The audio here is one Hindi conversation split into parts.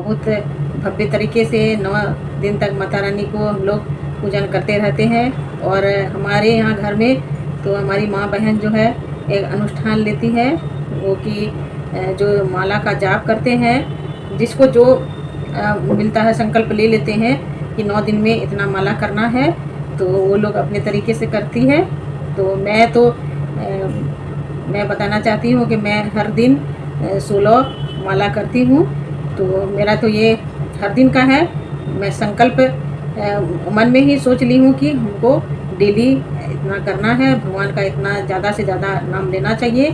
बहुत भव्य तरीके से 9 दिन तक माता रानी को हम लोग पूजन करते रहते हैं। और हमारे यहाँ घर में तो हमारी माँ बहन जो है एक अनुष्ठान लेती है, वो कि जो माला का जाप करते हैं, जिसको जो मिलता है संकल्प ले लेते हैं कि 9 दिन में इतना माला करना है, तो वो लोग अपने तरीके से करती है। तो मैं बताना चाहती हूँ कि मैं हर दिन 16 माला करती हूँ। तो मेरा तो ये हर दिन का है। मैं संकल्प मन में ही सोच ली हूँ कि हमको डेली इतना करना है, भगवान का इतना ज़्यादा से ज़्यादा नाम लेना चाहिए।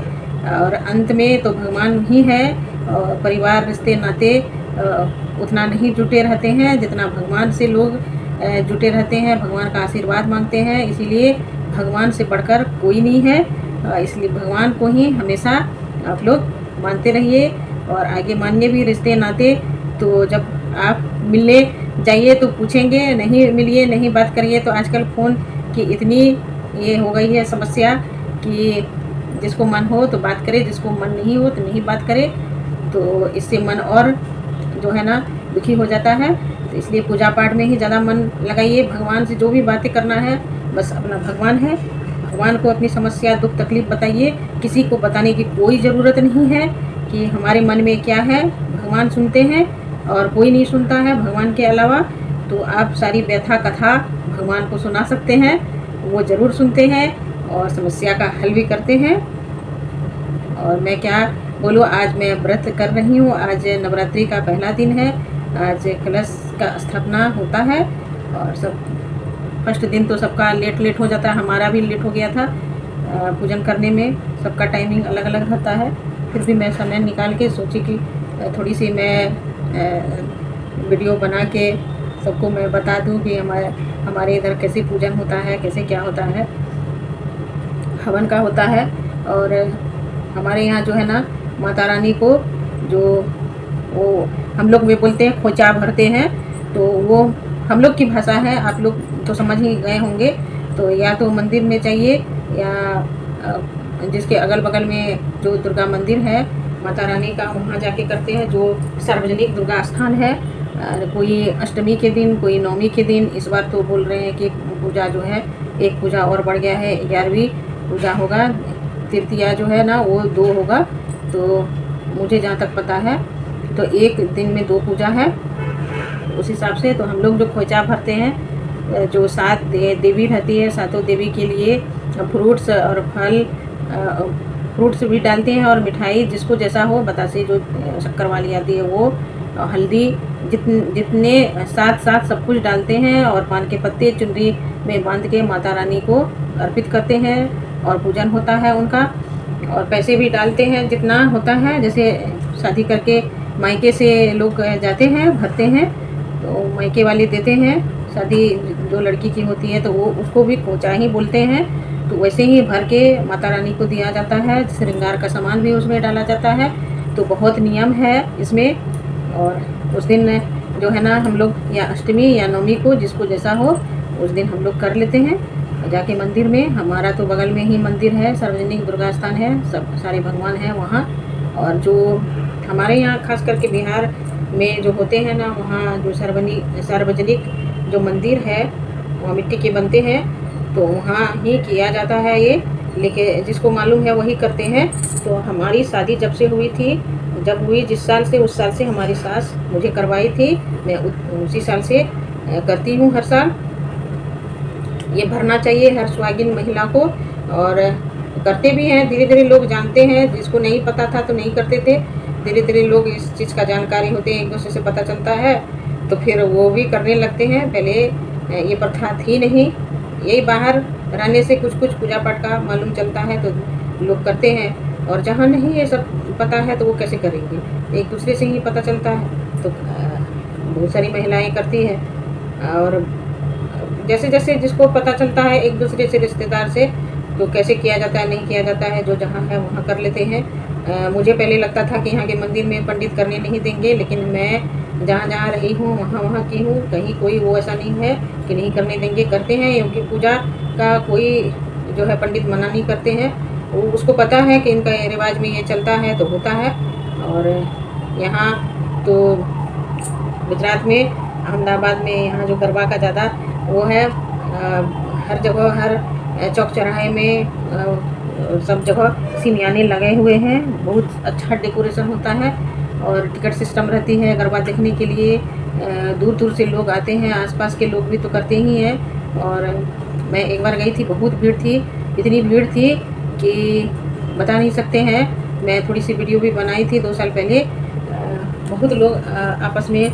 और अंत में तो भगवान ही है, और परिवार रिश्ते नाते उतना नहीं जुटे रहते हैं जितना भगवान से लोग जुटे रहते हैं, भगवान का आशीर्वाद मांगते हैं। इसीलिए भगवान से बढ़कर कोई नहीं है, इसलिए भगवान को ही हमेशा आप लोग मानते रहिए और आगे मानिए भी रिश्ते नाते। तो जब आप मिलने जाइए तो पूछेंगे, नहीं मिलिए, नहीं बात करिए। तो आजकल फ़ोन की इतनी ये हो गई है समस्या कि जिसको मन हो तो बात करे, जिसको मन नहीं हो तो नहीं बात करे। तो इससे मन और जो है ना दुखी हो जाता है। तो इसलिए पूजा पाठ में ही ज़्यादा मन लगाइए। भगवान से जो भी बातें करना है, बस अपना भगवान है, भगवान को अपनी समस्या दुख तकलीफ़ बताइए। किसी को बताने की कोई ज़रूरत नहीं है कि हमारे मन में क्या है। भगवान सुनते हैं और कोई नहीं सुनता है भगवान के अलावा। तो आप सारी व्यथा कथा भगवान को सुना सकते हैं, वो ज़रूर सुनते हैं और समस्या का हल भी करते हैं। और मैं क्या बोलूँ, आज मैं व्रत कर रही हूँ। आज नवरात्रि का पहला दिन है। आज कलश का स्थापना होता है और सब फर्स्ट दिन तो सबका लेट हो जाता है, हमारा भी लेट हो गया था पूजन करने में। सबका टाइमिंग अलग अलग रहता है, फिर भी मैं समय निकाल के सोची कि थोड़ी सी मैं वीडियो बना के सबको मैं बता दूं कि हमारे इधर कैसे पूजन होता है, कैसे क्या होता है, हवन का होता है। और हमारे यहाँ जो है ना माता रानी को जो वो हम लोग में बोलते हैं खोचा भरते हैं, तो वो हम लोग की भाषा है, आप लोग तो समझ ही गए होंगे। तो या तो मंदिर में चाहिए या जिसके अगल बगल में जो दुर्गा मंदिर है माता रानी का, वहाँ जाके करते हैं। जो सार्वजनिक दुर्गा स्थान है, कोई अष्टमी के दिन, कोई नवमी के दिन। इस बार तो बोल रहे हैं कि पूजा जो है एक पूजा और बढ़ गया है, 11वीं पूजा होगा। तृतीया जो है ना वो 2 होगा। तो मुझे जहाँ तक पता है तो एक दिन में 2 पूजा है। उस हिसाब से तो हम लोग जो खोचा भरते हैं, जो 7 देवी रहती है, सातों देवी के लिए फ्रूट्स और फल, फ्रूट्स भी डालते हैं और मिठाई जिसको जैसा हो, बतासे जो शक्कर वाली आती है वो, हल्दी, जितने साथ सब कुछ डालते हैं और पान के पत्ते चुनरी में बांध के माता रानी को अर्पित करते हैं और पूजन होता है उनका। और पैसे भी डालते हैं जितना होता है, जैसे शादी करके मायके से लोग जाते हैं भरते हैं तो मायके वाले देते हैं। शादी जो लड़की की होती है तो वो उसको भी खोचा ही बोलते हैं। तो वैसे ही भर के माता रानी को दिया जाता है, श्रृंगार का सामान भी उसमें डाला जाता है। तो बहुत नियम है इसमें। और उस दिन जो है ना हम लोग या अष्टमी या नवमी को जिसको जैसा हो उस दिन हम लोग कर लेते हैं जाके मंदिर में। हमारा तो बगल में ही मंदिर है, सार्वजनिक दुर्गा स्थान है, सब सारे भगवान हैं वहाँ। और जो हमारे यहाँ खास करके बिहार में जो होते हैं ना, वहाँ जो सार्वजनिक जो मंदिर है वहाँ मिट्टी के बनते हैं, तो वहाँ ही किया जाता है ये। लेकिन जिसको मालूम है वही करते हैं। तो हमारी शादी जब से हुई थी, जब हुई जिस साल से, उस साल से हमारी सास मुझे करवाई थी। मैं उसी साल से करती हूँ हर साल। ये भरना चाहिए हर सुहागिन महिला को, और करते भी हैं। धीरे धीरे लोग जानते हैं, जिसको नहीं पता था तो नहीं करते थे। धीरे धीरे लोग इस चीज़ का जानकारी होते हैं, एक दूसरे से पता चलता है तो फिर वो भी करने लगते हैं। पहले ये प्रथा थी नहीं, यही बाहर रहने से कुछ पूजा पाठ का मालूम चलता है तो लोग करते हैं। और जहाँ नहीं ये सब पता है तो वो कैसे करेंगे, एक दूसरे से ही पता चलता है। तो बहुत सारी महिलाएं करती है। और जैसे जैसे जिसको पता चलता है एक दूसरे से, रिश्तेदार से, तो कैसे किया जाता है नहीं किया जाता है, जो जहाँ है वहाँ कर लेते हैं। मुझे पहले लगता था कि यहाँ के मंदिर में पंडित करने नहीं देंगे, लेकिन मैं जहाँ जहाँ रही हूँ वहाँ की हूँ, कहीं कोई वो ऐसा नहीं है कि नहीं करने देंगे, करते हैं। क्योंकि पूजा का कोई जो है पंडित मना नहीं करते हैं, वो उसको पता है कि इनका रिवाज में ये चलता है तो होता है। और यहाँ तो गुजरात में अहमदाबाद में यहाँ जो गरबा का ज़्यादा वो है, हर जगह हर चौक चौराहे में सब जगह सिमियाने लगे हुए हैं। बहुत अच्छा डेकोरेशन होता है और टिकट सिस्टम रहती है गरबा देखने के लिए। दूर दूर से लोग आते हैं, आसपास के लोग भी तो करते ही हैं। और मैं एक बार गई थी, बहुत भीड़ थी, इतनी भीड़ थी कि बता नहीं सकते हैं। मैं थोड़ी सी वीडियो भी बनाई थी 2 साल पहले। बहुत लोग आपस में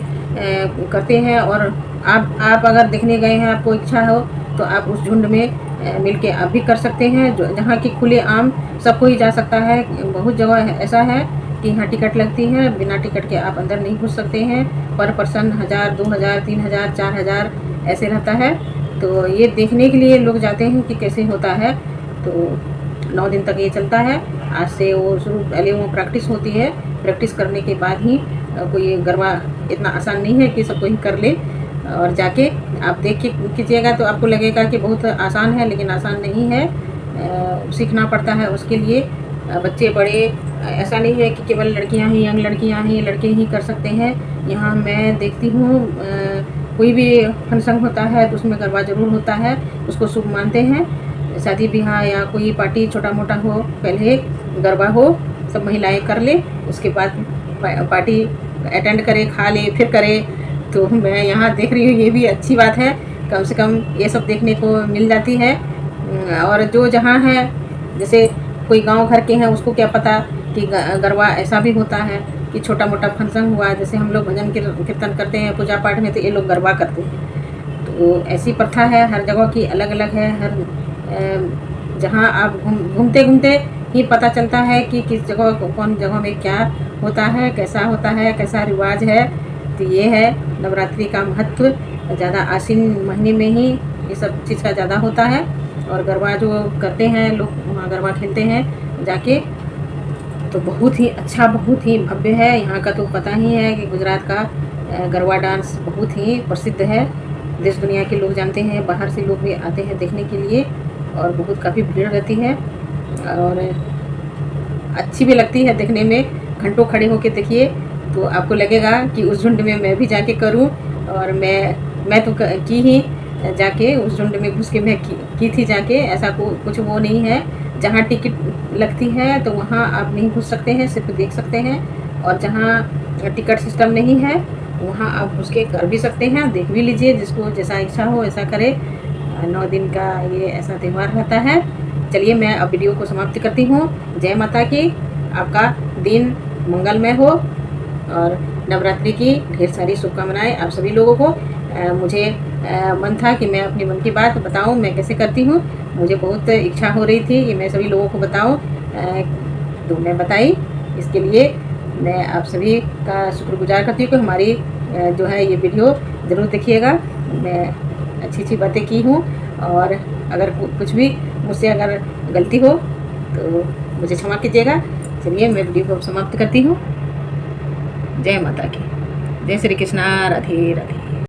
करते हैं। और आप अगर देखने गए हैं, आपको इच्छा हो तो आप उस झुंड में मिलके आप भी कर सकते हैं। जो जहाँ की खुले आम सब कोई जा सकता है। बहुत जगह ऐसा है कि यहाँ टिकट लगती है, बिना टिकट के आप अंदर नहीं घुस सकते हैं। पर पर्सन 1000, 2000, 3000, 4000 ऐसे रहता है। तो ये देखने के लिए लोग जाते हैं कि कैसे होता है। तो 9 दिन तक ये चलता है। आज से वो शुरू, पहले वो प्रैक्टिस होती है, प्रैक्टिस करने के बाद ही कोई गरबा इतना आसान नहीं है कि सब कोई कर ले। और जाके आप देख के कीजिएगा तो आपको लगेगा कि बहुत आसान है, लेकिन आसान नहीं है। सीखना पड़ता है उसके लिए। बच्चे बड़े, ऐसा नहीं है कि केवल लड़कियां ही, यंग लड़कियां ही, लड़के ही कर सकते हैं। यहाँ मैं देखती हूँ कोई भी फंक्शन होता है तो उसमें गरबा ज़रूर होता है, उसको शुभ मानते हैं। शादी ब्याह या कोई पार्टी छोटा मोटा हो, पहले गरबा हो, सब महिलाएं कर ले, उसके बाद पार्टी अटेंड करे, खा ले, फिर करे। तो मैं यहाँ देख रही हूँ, ये भी अच्छी बात है, कम से कम ये सब देखने को मिल जाती है। और जो जहाँ है, जैसे कोई गांव घर के हैं, उसको क्या पता कि गरबा ऐसा भी होता है कि छोटा मोटा फंक्शन हुआ, जैसे हम लोग भजन कीर्तन करते हैं पूजा पाठ में, तो ये लोग गरबा करते हैं। तो ऐसी प्रथा है, हर जगह की अलग अलग है। हर जहाँ आप घूमते घूमते ही पता चलता है कि किस जगह, कौन जगह में क्या होता है, कैसा होता है, कैसा रिवाज है। तो ये है नवरात्रि का महत्व। ज़्यादा आश्विन महीने में ही ये सब चीज़ का ज़्यादा होता है। और गरबा जो करते हैं लोग, वहाँ गरबा खेलते हैं जाके, तो बहुत ही अच्छा, बहुत ही भव्य है। यहाँ का तो पता ही है कि गुजरात का गरबा डांस बहुत ही प्रसिद्ध है। देश दुनिया के लोग जानते हैं, बाहर से लोग भी आते हैं देखने के लिए। और बहुत काफ़ी भीड़ रहती है और अच्छी भी लगती है देखने में। घंटों खड़े होकर देखिए तो आपको लगेगा कि उस झुंड में मैं भी जाके करूं। और मैं तो की ही जाके उस झुंड में घुस के मैं की थी जाके। ऐसा कुछ वो नहीं है। जहाँ टिकट लगती है तो वहाँ आप नहीं घुस सकते हैं, सिर्फ देख सकते हैं। और जहाँ टिकट सिस्टम नहीं है वहाँ आप घुस के कर भी सकते हैं, देख भी लीजिए, जिसको जैसा इच्छा हो ऐसा करे। 9 दिन का ये ऐसा त्यौहार रहता है। चलिए मैं अब वीडियो को समाप्त करती हूँ। जय माता की। आपका दिन मंगलमय हो और नवरात्रि की ढेर सारी शुभकामनाएं आप सभी लोगों को। मुझे मन था कि मैं अपनी मन की बात बताऊं, मैं कैसे करती हूं। मुझे बहुत इच्छा हो रही थी कि मैं सभी लोगों को बताऊं, तो मैं बताई। इसके लिए मैं आप सभी का शुक्रगुजार करती हूँ कि हमारी जो है ये वीडियो ज़रूर देखिएगा। मैं अच्छी अच्छी बातें की हूँ और अगर कुछ भी मुझसे अगर गलती हो तो मुझे क्षमा कीजिएगा। चलिए मैं वीडियो को समाप्त करती हूँ। जय माता की। जय श्री कृष्णा। राधे राधे।